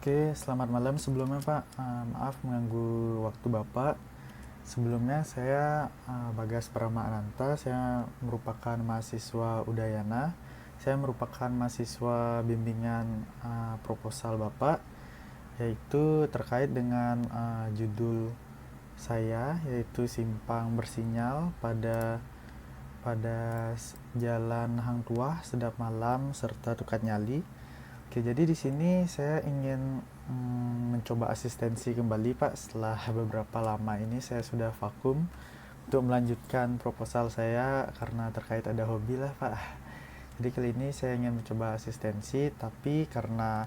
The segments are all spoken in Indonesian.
Oke, selamat malam sebelumnya Pak. Maaf mengganggu waktu Bapak. Sebelumnya saya Bagas Prama Ananta. Saya merupakan mahasiswa Udayana. Saya merupakan mahasiswa bimbingan proposal Bapak, yaitu terkait dengan judul saya, yaitu Simpang Bersinyal pada Jalan Hang Tuah, Sedap Malam, serta Tukat Nyali. Oke, jadi di sini saya ingin mencoba asistensi kembali Pak. Setelah beberapa lama ini saya sudah vakum untuk melanjutkan proposal saya karena terkait ada hobi lah Pak. Jadi kali ini saya ingin mencoba asistensi, tapi karena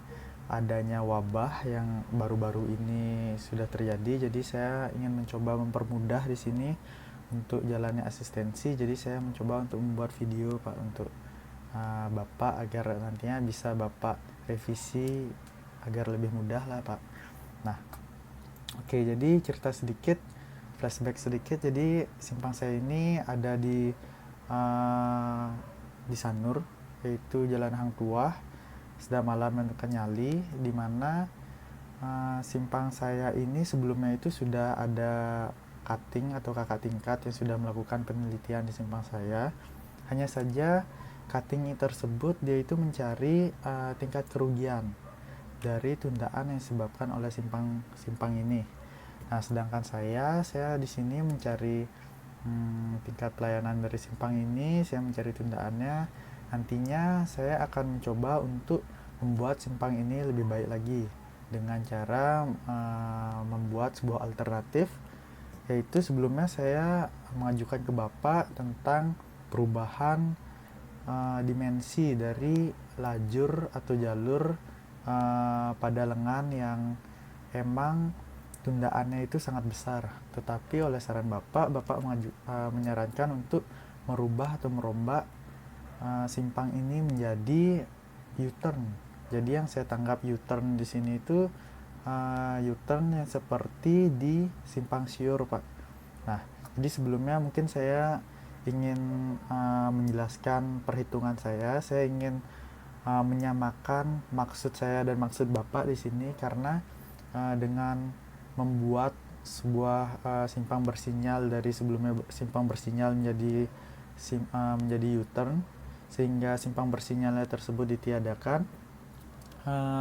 adanya wabah yang baru-baru ini sudah terjadi, jadi saya ingin mencoba mempermudah di sini untuk jalannya asistensi. Jadi saya mencoba untuk membuat video Pak untuk Bapak agar nantinya bisa Bapak revisi agar lebih mudah lah Pak. Nah, oke, jadi cerita sedikit, flashback sedikit. Jadi simpang saya ini ada di Sanur, yaitu Jalan Hang Tuah, Sedap Malam dan Kenyali, di mana simpang saya ini sebelumnya itu sudah ada cutting atau kakak tingkat yang sudah melakukan penelitian di simpang saya. Hanya saja cutting tersebut dia itu mencari tingkat kerugian dari tundaan yang disebabkan oleh simpang ini. Nah, sedangkan saya di sini mencari tingkat pelayanan dari simpang ini, saya mencari tundaannya. Nantinya saya akan mencoba untuk membuat simpang ini lebih baik lagi dengan cara membuat sebuah alternatif, yaitu sebelumnya saya mengajukan ke Bapak tentang perubahan dimensi dari lajur atau jalur pada lengan yang emang tundaannya itu sangat besar. Tetapi oleh saran Bapak menyarankan untuk merubah atau merombak simpang ini menjadi U-turn. Jadi yang saya tanggap U-turn di sini itu U-turn yang seperti di simpang siur Pak. Nah, jadi sebelumnya mungkin saya ingin menjelaskan perhitungan saya. Saya ingin menyamakan maksud saya dan maksud Bapak di sini karena dengan membuat sebuah simpang bersinyal dari sebelumnya simpang bersinyal menjadi U-turn, sehingga simpang bersinyalnya tersebut ditiadakan.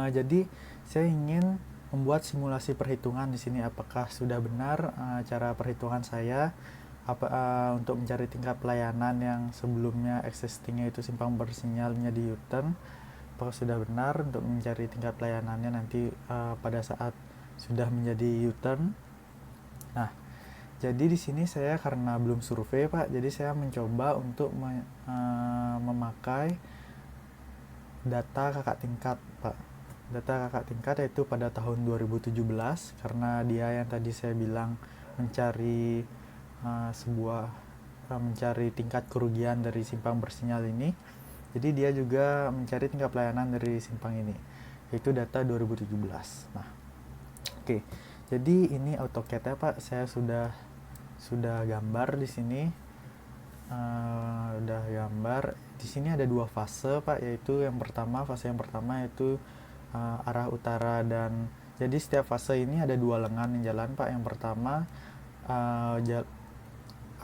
Jadi saya ingin membuat simulasi perhitungan di sini, apakah sudah benar cara perhitungan saya untuk mencari tingkat pelayanan yang sebelumnya existingnya itu simpang bersinyal menjadi U-turn, apakah sudah benar untuk mencari tingkat pelayanannya nanti pada saat sudah menjadi U-turn. Nah, jadi di sini saya karena belum survei Pak, jadi saya mencoba untuk memakai data kakak tingkat Pak. Data kakak tingkat yaitu pada tahun 2017, karena dia yang tadi saya bilang mencari mencari tingkat kerugian dari simpang bersinyal ini. Jadi dia juga mencari tingkat pelayanan dari simpang ini, yaitu data 2017. Nah, oke. Jadi ini AutoCAD-nya Pak, saya sudah gambar di sini. Udah gambar. Di sini ada dua fase Pak, yaitu fase yang pertama yaitu arah utara, dan jadi setiap fase ini ada dua lengan yang jalan Pak. Yang pertama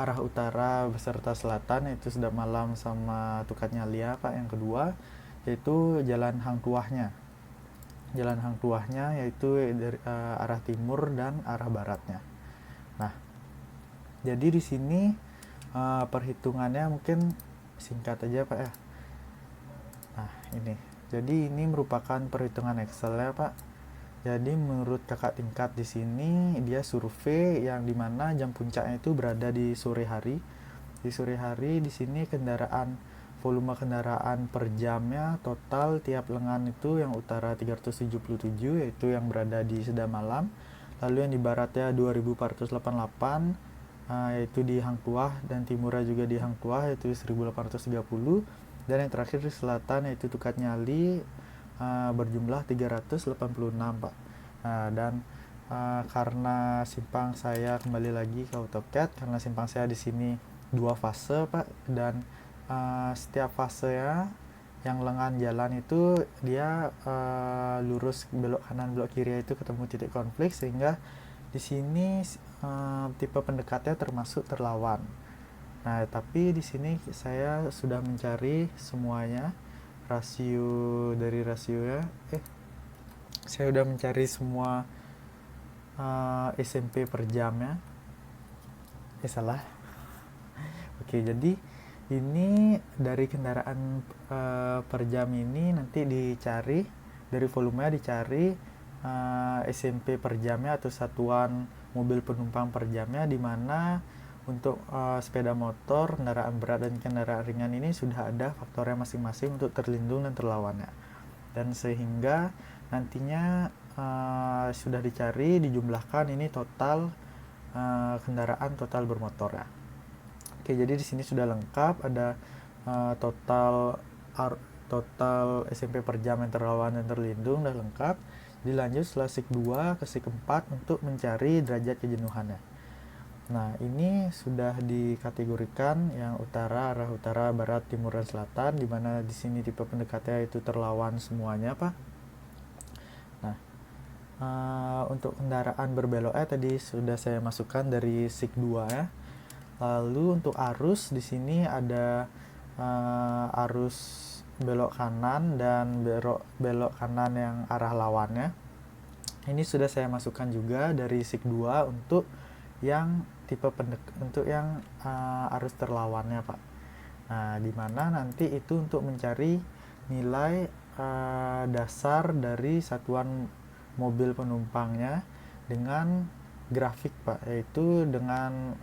arah utara beserta selatan, yaitu Sedap Malam sama Tukat Nyalia Pak. Yang kedua yaitu Jalan Hang Tuahnya. Jalan Hang Tuahnya yaitu dari arah timur dan arah baratnya. Nah, jadi di sini perhitungannya mungkin singkat aja Pak ya. Nah, ini. Jadi ini merupakan perhitungan Excel ya Pak. Jadi menurut kakak tingkat di sini dia survei yang dimana jam puncaknya itu berada di sore hari. Di sore hari di sini volume kendaraan per jamnya total tiap lengan itu yang utara 377, yaitu yang berada di Sedap Malam. Lalu yang di baratnya 2488, yaitu di Hang Tuah, dan timurnya juga di Hang Tuah yaitu 1830, dan yang terakhir di selatan yaitu Tukat Nyali berjumlah 386 Pak. Dan karena simpang saya kembali lagi ke AutoCAD, karena simpang saya di sini dua fase Pak, dan setiap fase ya yang lengan jalan itu dia lurus belok kanan belok kiri itu ketemu titik konflik, sehingga di sini tipe pendekatnya termasuk terlawan. Nah, tapi di sini saya sudah mencari semuanya, rasio dari rasionya saya udah mencari semua SMP per jamnya. Salah. Oke, jadi ini dari kendaraan per jam ini nanti dicari dari volumenya, dicari SMP per jamnya atau satuan mobil penumpang per jamnya, di mana untuk sepeda motor, kendaraan berat dan kendaraan ringan ini sudah ada faktornya masing-masing untuk terlindung dan terlawannya. Dan sehingga nantinya sudah dicari, dijumlahkan ini total kendaraan total bermotor ya. Oke, jadi di sini sudah lengkap, ada total SMP per jam yang terlawan dan terlindung sudah lengkap. Dilanjut setelah sik 2 ke sik 4 untuk mencari derajat kejenuhannya. Nah, ini sudah dikategorikan yang utara, arah utara, barat, timur, dan selatan, di mana di sini tipe pendekatnya itu terlawan semuanya, Pak. Nah, untuk kendaraan berbeloknya tadi sudah saya masukkan dari sik 2 ya. Lalu untuk arus di sini ada arus belok kanan dan belok kanan yang arah lawannya. Ini sudah saya masukkan juga dari sik 2 untuk yang tipe untuk yang arus terlawannya, Pak. Nah, di mana nanti itu untuk mencari nilai dasar dari satuan mobil penumpangnya dengan grafik, Pak, yaitu dengan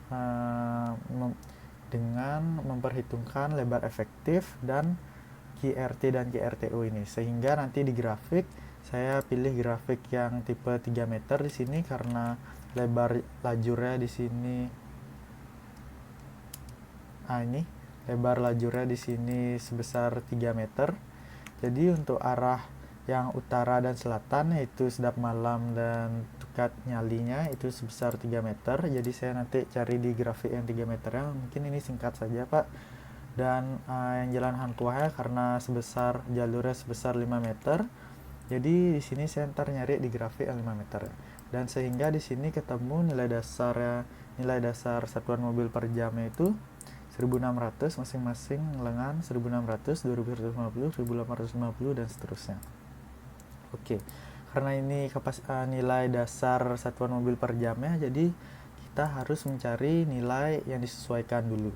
memperhitungkan lebar efektif dan QRT dan QRTO ini, sehingga nanti di grafik saya pilih grafik yang tipe 3 meter di sini karena lebar lajurnya di sini. Ini lebar lajurnya di sini sebesar 3 meter. Jadi untuk arah yang utara dan selatan yaitu Sedap Malam dan Tukat Nyalinya itu sebesar 3 meter. Jadi saya nanti cari di grafik yang 3 meternya. Mungkin ini singkat saja, Pak. Dan yang jalan Hang Tuahnya karena jalurnya sebesar 5 meter. Jadi di sini saya ntar nyari di grafik yang 5 meter. Dan sehingga di sini ketemu nilai dasar satuan mobil per jamnya itu 1600 masing-masing lengan, 1600, 2150, 1850 dan seterusnya. Oke, karena ini nilai dasar satuan mobil per jamnya, jadi kita harus mencari nilai yang disesuaikan dulu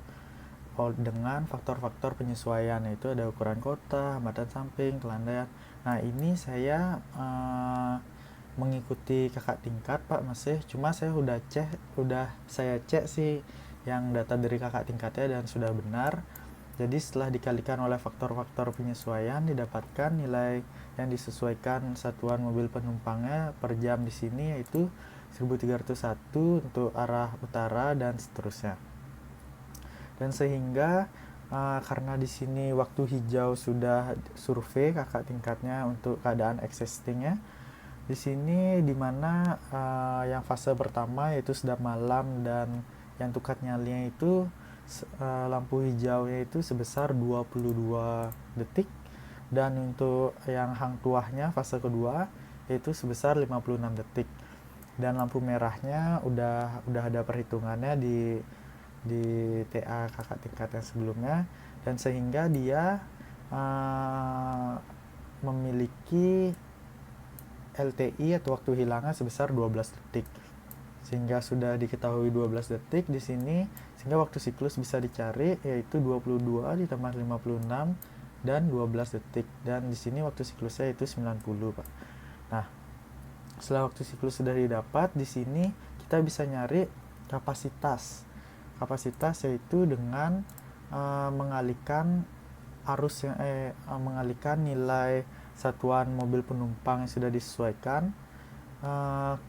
dengan faktor-faktor penyesuaian, yaitu ada ukuran kota, hambatan samping, kelandaian. Nah, ini saya mengikuti kakak tingkat, Pak, masih cuma saya saya cek sih yang data dari kakak tingkatnya dan sudah benar. Jadi setelah dikalikan oleh faktor-faktor penyesuaian didapatkan nilai yang disesuaikan satuan mobil penumpangnya per jam di sini yaitu 1301 untuk arah utara dan seterusnya. Dan sehingga karena di sini waktu hijau sudah survei kakak tingkatnya untuk keadaan existingnya, di sini dimana yang fase pertama yaitu Sedap Malam dan yang Tukat Nyalinya itu lampu hijaunya itu sebesar 22 detik, dan untuk yang Hang Tuahnya fase kedua yaitu sebesar 56 detik, dan lampu merahnya udah ada perhitungannya di TA kakak tingkat yang sebelumnya, dan sehingga dia memiliki LTI atau waktu hilangnya sebesar 12 detik. Sehingga sudah diketahui 12 detik di sini, sehingga waktu siklus bisa dicari yaitu 22 ditambah 56 dan 12 detik. Dan di sini waktu siklusnya itu 90, Pak. Nah, setelah waktu siklus sudah didapat, di sini kita bisa nyari kapasitas. Kapasitas yaitu dengan mengalihkan mengalihkan nilai satuan mobil penumpang yang sudah disesuaikan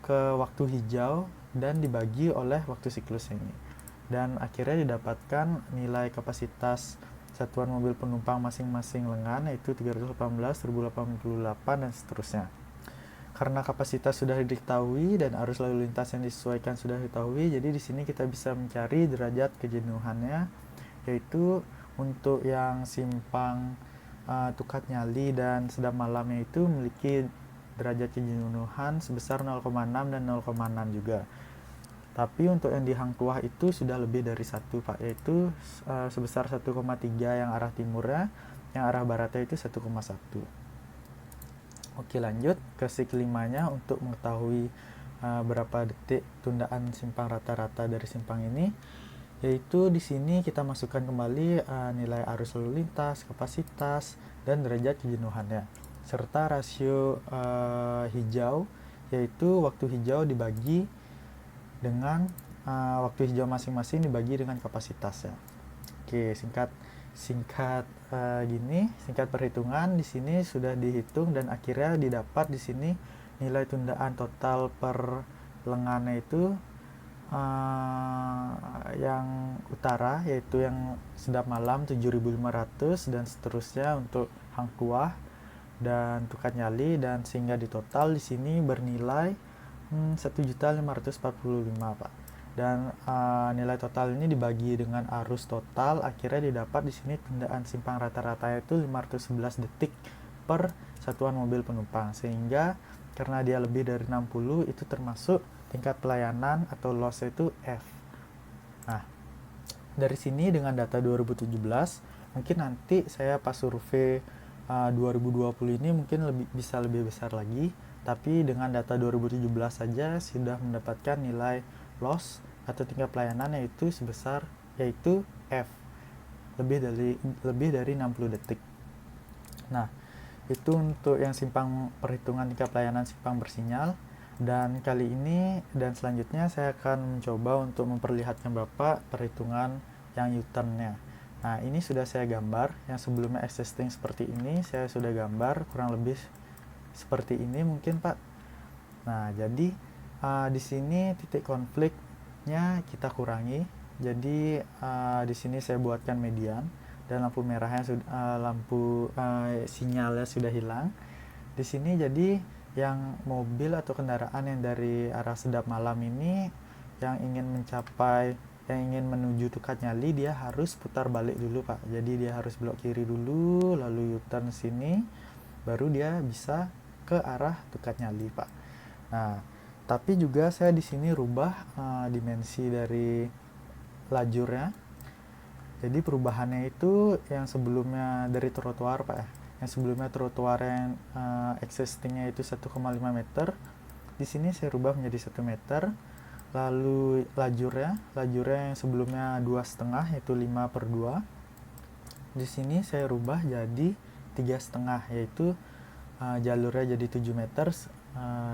ke waktu hijau dan dibagi oleh waktu siklus ini, dan akhirnya didapatkan nilai kapasitas satuan mobil penumpang masing-masing lengan yaitu 318, 1088 dan seterusnya. Karena kapasitas sudah diketahui dan arus lalu lintas yang disesuaikan sudah diketahui, jadi di sini kita bisa mencari derajat kejenuhannya, yaitu untuk yang simpang Tukat Nyali dan Sedap Malamnya itu memiliki derajat kejenuhan sebesar 0,6 dan 0,6 juga. Tapi untuk yang di Hang Tuah itu sudah lebih dari 1 Pak, yaitu sebesar 1,3 yang arah timurnya, yang arah baratnya itu 1,1. Oke, lanjut ke si kelimanya untuk mengetahui berapa detik tundaan simpang rata-rata dari simpang ini, yaitu di sini kita masukkan kembali nilai arus lalu lintas, kapasitas, dan derajat kejenuhannya, serta rasio hijau, yaitu waktu hijau dibagi dengan waktu hijau masing-masing dibagi dengan kapasitasnya. Oke, singkat perhitungan di sini sudah dihitung dan akhirnya didapat di sini nilai tundaan total per lengannya itu yang utara, yaitu yang Sedap Malam 7.500 dan seterusnya untuk Hang Tuah dan Tukat Nyali, dan sehingga di total di sini bernilai 1.545 Pak. Dan nilai total ini dibagi dengan arus total, akhirnya didapat di sini tundaan simpang rata-rata itu 511 detik per satuan mobil penumpang, sehingga karena dia lebih dari 60 itu termasuk tingkat pelayanan atau loss itu F. Nah, dari sini dengan data 2017, mungkin nanti saya pas survei 2020 ini mungkin bisa lebih besar lagi, tapi dengan data 2017 saja sudah mendapatkan nilai loss atau tingkat pelayanan yaitu F, lebih dari 60 detik. Nah, itu untuk yang perhitungan tingkat pelayanan simpang bersinyal. Dan kali ini dan selanjutnya saya akan mencoba untuk memperlihatkan Bapak perhitungan yang U-turn-nya. Nah, ini sudah saya gambar. Yang sebelumnya existing seperti ini saya sudah gambar kurang lebih seperti ini mungkin Pak. Nah, jadi di sini titik konfliknya kita kurangi. Jadi di sini saya buatkan median dan lampu merahnya sinyalnya sudah hilang. Di sini jadi yang mobil atau kendaraan yang dari arah Sedap Malam ini yang ingin menuju Tukat Nyali, dia harus putar balik dulu Pak. Jadi dia harus belok kiri dulu, lalu U-turn sini, baru dia bisa ke arah Tukat Nyali Pak. Nah, tapi juga saya di sini rubah dimensi dari lajurnya. Jadi perubahannya itu yang sebelumnya dari trotoar Pak ya. Yang sebelumnya trotoar yang existingnya itu 1,5 meter. Di sini saya rubah menjadi 1 meter. Lalu lajurnya yang sebelumnya 2,5 yaitu 5/2. Di sini saya rubah jadi 3,5 yaitu jalurnya jadi 7 meter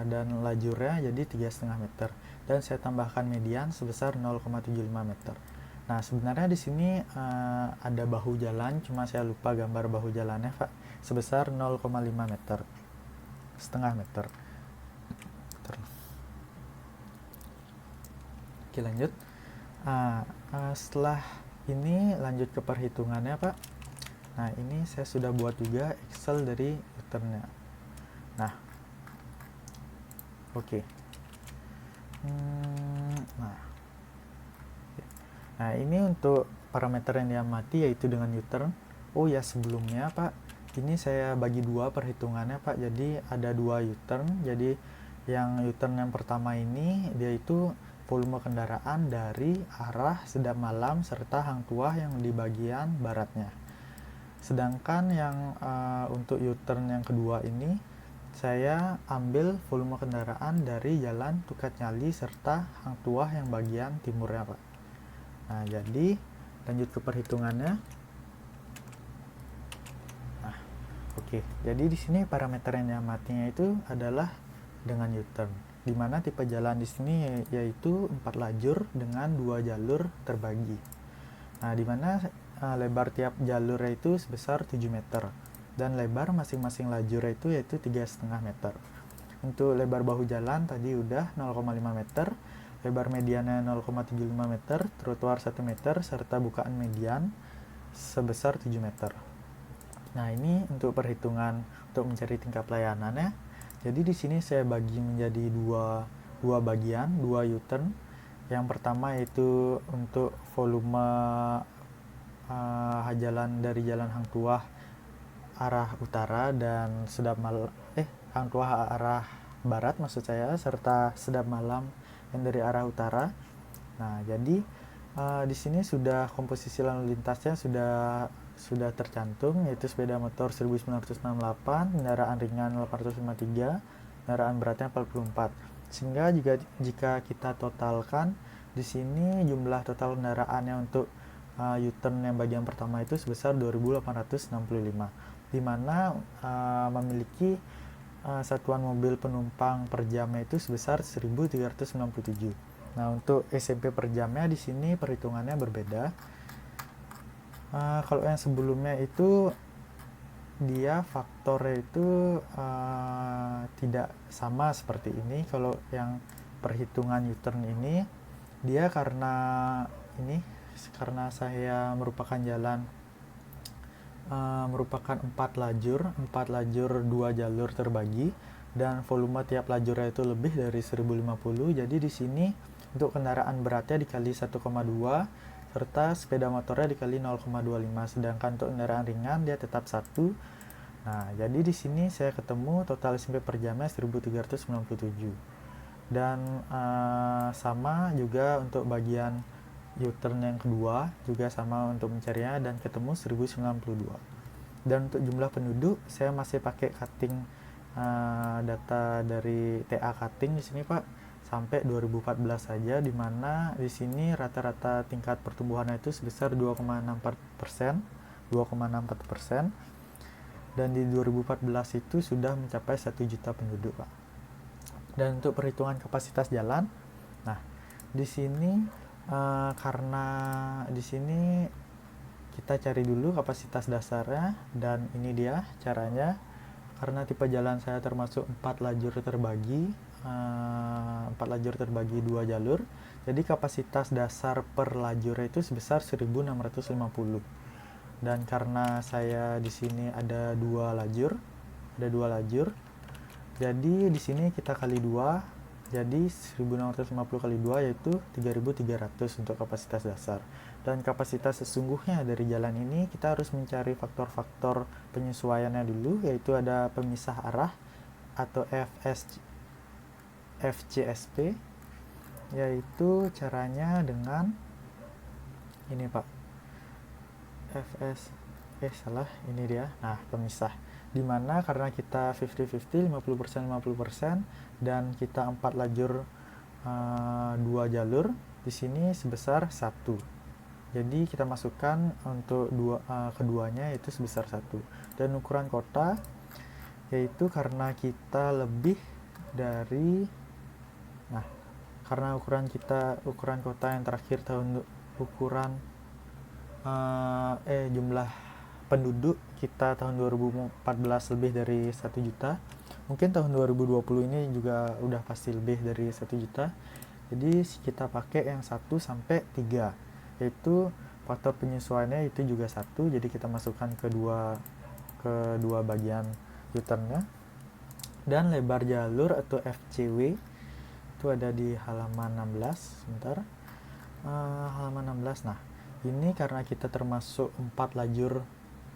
dan lajurnya jadi 3,5 meter. Dan saya tambahkan median sebesar 0,75 meter. Nah, sebenarnya di sini ada bahu jalan, cuma saya lupa gambar bahu jalannya Pak, sebesar 0,5 meter, setengah meter. Oke, lanjut. Setelah ini lanjut ke perhitungannya Pak. Nah, ini saya sudah buat juga Excel dari U-turn-nya. Oke. Nah, ini untuk parameter yang diamati yaitu dengan U-turn. Oh ya, sebelumnya Pak, ini saya bagi dua perhitungannya Pak. Jadi ada 2 U-turn. Jadi yang U-turn yang pertama ini dia itu volume kendaraan dari arah Sedap Malam serta Hang Tuah yang di bagian baratnya. Sedangkan yang untuk U-turn yang kedua ini saya ambil volume kendaraan dari jalan Tukat Nyali serta Hang Tuah yang bagian timurnya Pak. Nah, jadi lanjut ke perhitungannya. Nah, oke. Jadi di sini parameter yang diamatinya itu adalah dengan U-turn, di mana tipe jalan di sini yaitu 4 lajur dengan 2 jalur terbagi. Nah, di mana lebar tiap jalur itu sebesar 7 meter dan lebar masing-masing lajur itu yaitu 3,5 meter. Untuk lebar bahu jalan tadi udah 0,5 meter, lebar mediannya 0,75 meter, trotoar 1 meter serta bukaan median sebesar 7 meter. Nah, ini untuk perhitungan untuk mencari tingkat pelayanannya. Jadi di sini saya bagi menjadi dua bagian, 2 U-turn. Yang pertama yaitu untuk volume jalan dari jalan Hang Tuah arah utara dan Hang Tuah arah barat maksud saya, serta Sedap Malam yang dari arah utara. Nah, jadi di sini sudah komposisi lalu lintasnya sudah tercantum, yaitu sepeda motor 1968, kendaraan ringan 853, kendaraan beratnya 44. Sehingga jika kita totalkan di sini jumlah total kendaraannya untuk U-turn yang bagian pertama itu sebesar 2.865, di mana memiliki satuan mobil penumpang per jamnya itu sebesar 1.397. Nah, untuk SMP per jamnya di sini perhitungannya berbeda. Kalau yang sebelumnya itu dia faktornya itu tidak sama seperti ini. Kalau yang perhitungan U-turn ini dia karena saya merupakan jalan merupakan 4 lajur 2 jalur terbagi, dan volume tiap lajurnya itu lebih dari 1050. Jadi di sini untuk kendaraan beratnya dikali 1,2, serta sepeda motornya dikali 0,25, sedangkan untuk kendaraan ringan dia tetap 1. Nah, jadi di sini saya ketemu total SMP per jamnya 1397. Dan sama juga untuk bagian U-turn yang kedua juga sama untuk mencarinya, dan ketemu 1092. Dan untuk jumlah penduduk saya masih pakai cutting data dari TA cutting di sini Pak, sampai 2014 saja, di mana di sini rata-rata tingkat pertumbuhannya itu sebesar 2,64%, dan di 2014 itu sudah mencapai 1 juta penduduk Pak. Dan untuk perhitungan kapasitas jalan, nah di sini karena di sini kita cari dulu kapasitas dasarnya, dan ini dia caranya. Karena tipe jalan saya termasuk 4 lajur terbagi 2 jalur, jadi kapasitas dasar per lajur itu sebesar 1650. Dan karena saya di sini ada dua lajur, jadi di sini kita kali 2, jadi 1650 kali 2 yaitu 3300 untuk kapasitas dasar. Dan kapasitas sesungguhnya dari jalan ini kita harus mencari faktor-faktor penyesuaiannya dulu, yaitu ada pemisah arah atau FCSP, yaitu caranya dengan ini Pak, ini dia. Nah, pemisah, dimana karena kita 50-50, 50% dan kita 4 lajur 2 jalur, di sini sebesar 1. Jadi kita masukkan untuk keduanya yaitu sebesar 1. Dan ukuran kota, yaitu karena kita lebih dari, nah karena ukuran kota yang terakhir jumlah penduduk kita tahun 2014 lebih dari 1 juta. Mungkin tahun 2020 ini juga udah pasti lebih dari 1 juta. Jadi kita pakai yang 1 sampai 3. Yaitu faktor penyesuaiannya itu juga 1, jadi kita masukkan kedua bagian U-turn-nya. Dan lebar jalur atau FCW itu ada di halaman 16, halaman 16. Nah, ini karena kita termasuk 4 lajur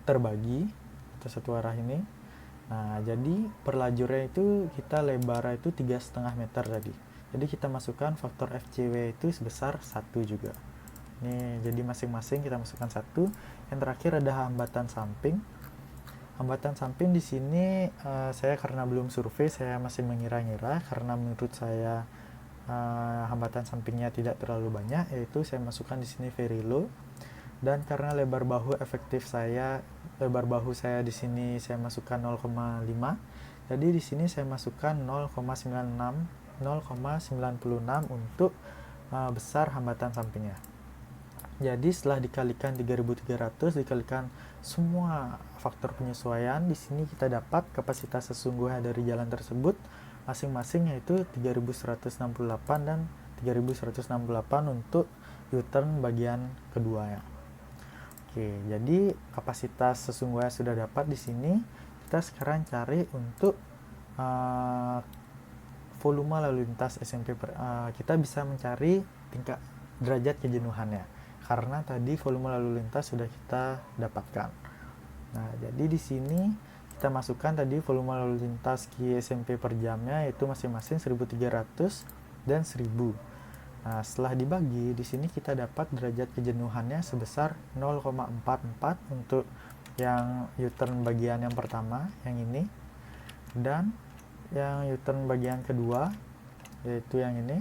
terbagi atau satu arah ini. Nah, jadi per lajurnya itu kita lebarnya itu 3,5 meter tadi. Jadi kita masukkan faktor FCW itu sebesar 1 juga. Nih, jadi masing-masing kita masukkan 1. Yang terakhir ada hambatan samping. Hambatan samping di sini saya karena belum survei, saya masih mengira-ngira, karena menurut saya hambatan sampingnya tidak terlalu banyak, yaitu saya masukkan di sini very low. Dan karena lebar bahu saya di sini saya masukkan 0,5. Jadi di sini saya masukkan 0,96 untuk besar hambatan sampingnya. Jadi setelah dikalikan 3.300 dikalikan semua faktor penyesuaian, di sini kita dapat kapasitas sesungguhnya dari jalan tersebut masing-masing yaitu 3.168 dan 3.168 untuk U-turn bagian keduanya. Oke, jadi kapasitas sesungguhnya sudah dapat di sini. Kita sekarang cari untuk volume lalu lintas SMP. Kita bisa mencari tingkat derajat kejenuhannya, karena tadi volume lalu lintas sudah kita dapatkan. Nah, jadi di sini kita masukkan tadi volume lalu lintas Ki SMP per jamnya, yaitu masing-masing 1300 dan 1000. Nah, setelah dibagi, di sini kita dapat derajat kejenuhannya sebesar 0,44 untuk yang U-turn bagian yang pertama, yang ini. Dan yang U-turn bagian kedua, yaitu yang ini.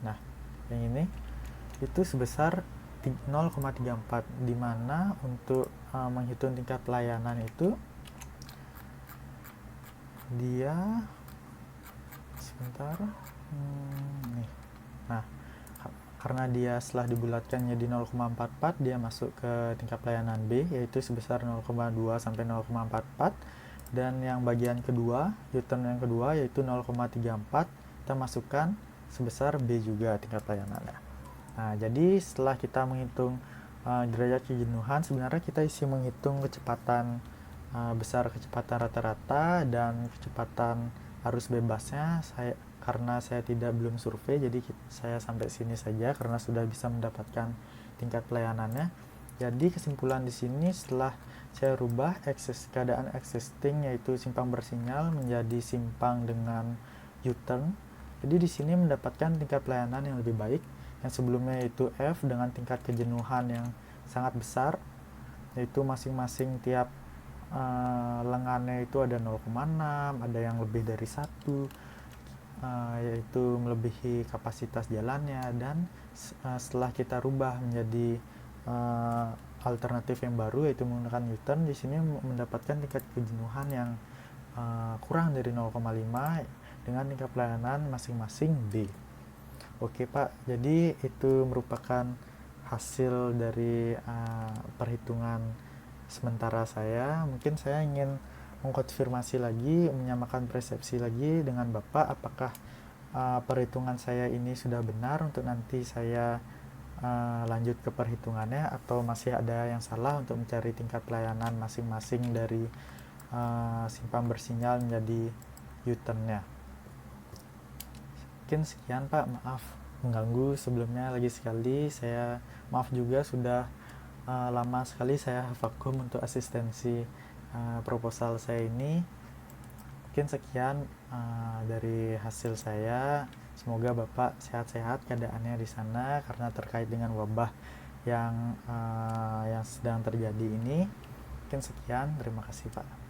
Nah, yang ini itu sebesar 0,34, di mana untuk menghitung tingkat pelayanan itu dia sebentar nih. Nah, karena dia setelah dibulatkan jadi 0,44, dia masuk ke tingkat pelayanan B, yaitu sebesar 0,2 sampai 0,44. Dan yang bagian kedua, U-turn yang kedua, yaitu 0,34, kita masukkan sebesar B juga tingkat pelayanannya. Nah, jadi setelah kita menghitung derajat kejenuhan, sebenarnya kita isi menghitung kecepatan besar, kecepatan rata-rata, dan kecepatan arus bebasnya. Karena saya belum survei, jadi saya sampai sini saja karena sudah bisa mendapatkan tingkat pelayanannya. Jadi kesimpulan di sini, setelah saya rubah keadaan existing, yaitu simpang bersinyal, menjadi simpang dengan U-turn, jadi di sini mendapatkan tingkat pelayanan yang lebih baik. Yang sebelumnya yaitu F dengan tingkat kejenuhan yang sangat besar, yaitu masing-masing tiap lengannya itu ada 0,6, ada yang lebih dari 1, yaitu melebihi kapasitas jalannya. Dan setelah kita rubah menjadi alternatif yang baru, yaitu menggunakan U-turn, di sini mendapatkan tingkat kejenuhan yang kurang dari 0,5 dengan tingkat pelayanan masing-masing B. Oke Pak, jadi itu merupakan hasil dari perhitungan sementara saya. Mungkin saya ingin mengkonfirmasi lagi, menyamakan persepsi lagi dengan Bapak, apakah perhitungan saya ini sudah benar untuk nanti saya lanjut ke perhitungannya, atau masih ada yang salah untuk mencari tingkat pelayanan masing-masing dari simpang bersinyal menjadi U-turn-nya. Mungkin sekian Pak, maaf mengganggu sebelumnya lagi sekali. Saya maaf juga sudah lama sekali saya vakum untuk asistensi proposal saya ini. Mungkin sekian dari hasil saya. Semoga Bapak sehat-sehat keadaannya di sana, karena terkait dengan wabah yang sedang terjadi ini. Mungkin sekian, terima kasih Pak.